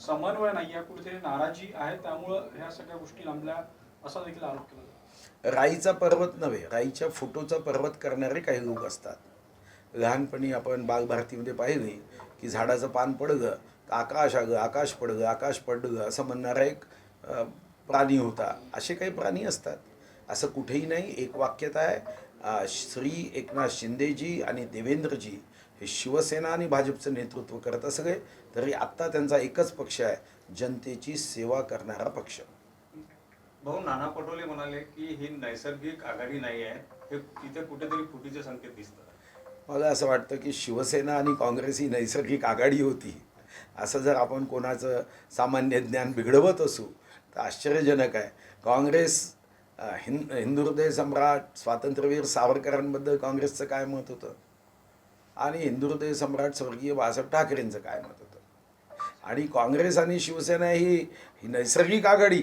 समन्वय नाही या कुठेतरी नाराजी आहे, त्यामुळं ह्या सगळ्या गोष्टी लांबल्या असा देखील आरोप केला जातो. राईचा पर्वत नव्हे, राईच्या फोटोचा पर्वत करणारे काही लोक असतात. लहानपणी आपण बालभारतीमध्ये पाहिले की झाडाचं पान पडलं तर आकाश आगं, आकाश पडलं, आकाश पडलं असं म्हणणारा एक प्राणी होता. असे काही प्राणी असतात, असं कुठेही नाही. एक वाक्यता आहे, श्री एकनाथ शिंदेजी आणि देवेंद्रजी हे शिवसेना आणि भाजपचं नेतृत्व करत असले तरी आत्ता त्यांचा एकच पक्ष आहे, जनतेची सेवा करणारा पक्ष. भाऊ, नाना पटोले म्हणाले की ही नैसर्गिक आघाडी नाही आहे, हे इथे कुठेतरी फुटीचे संकेत दिसतात. मला असं वाटतं की शिवसेना आणि काँग्रेस ही नैसर्गिक आघाडी होती, असं जर आपण कोणाचं सामान्य ज्ञान बिघडवत असू तर आश्चर्यजनक आहे. काँग्रेस हिंदू हृदय सम्राट स्वातंत्र्यवीर सावरकरांबद्दल काँग्रेसचं काय मत होतं आणि हिंदू हृदय सम्राट स्वर्गीय बाळासाहेब ठाकरेंचं काय मत होतं. आणि काँग्रेस आणि शिवसेना ही नैसर्गिक आघाडी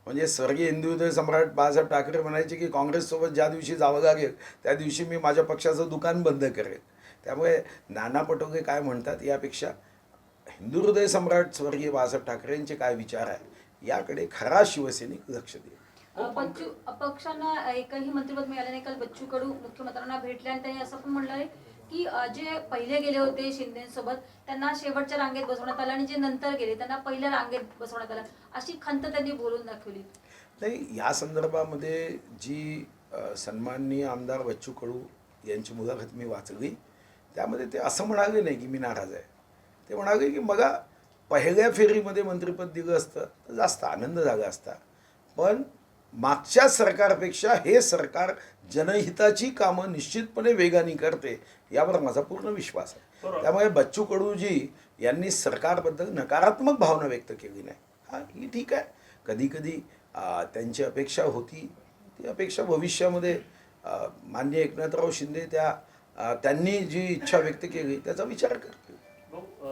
म्हणजे स्वर्गीय हिंदू हृदय सम्राट बाळासाहेब ठाकरे म्हणायचे की काँग्रेससोबत ज्या दिवशी जावं लागेल त्या दिवशी मी माझ्या पक्षाचं दुकान बंद करेल. त्यामुळे नाना पटोले काय म्हणतात यापेक्षा हिंदू हृदय सम्राट स्वर्गीय बाळासाहेब ठाकरेंचे काय विचार आहे याकडे खरा शिवसैनिक लक्ष देईल. बच्चू अपक्षांना एकही मंत्रिपद मिळाले नाही. काल बच्चू कडू मुख्यमंत्र्यांना भेटले आणि त्यांनी असं पण म्हणलं आहे की जे पहिले गेले होते शिंदेसोबत त्यांना शेवटच्या रांगेत बसवण्यात आलं आणि जे नंतर गेले त्यांना पहिल्या रांगेत बसवण्यात आलं, अशी खंत त्यांनी बोलून दाखवली. नाही, या संदर्भामध्ये जी सन्माननीय आमदार बच्चू कडू यांची मुलाखत मी वाचली त्यामध्ये ते असं म्हणाले नाही की मी नाराज आहे. ते म्हणाले की मला पहिल्या फेरीमध्ये मंत्रिपद दिलं असतं तर जास्त आनंद झाला असता, पण मागच्या सरकारपेक्षा हे सरकार जनहिताची कामं निश्चितपणे वेगाने करते यावर माझा पूर्ण विश्वास आहे. त्यामुळे बच्चू कडूजी यांनी सरकारबद्दल नकारात्मक भावना व्यक्त केली नाही. हां, ही ठीक आहे. कधी कधी त्यांची अपेक्षा होती, ती अपेक्षा भविष्यामध्ये माननीय एकनाथराव शिंदे त्यांनी जी इच्छा व्यक्त केली त्याचा विचार करतील.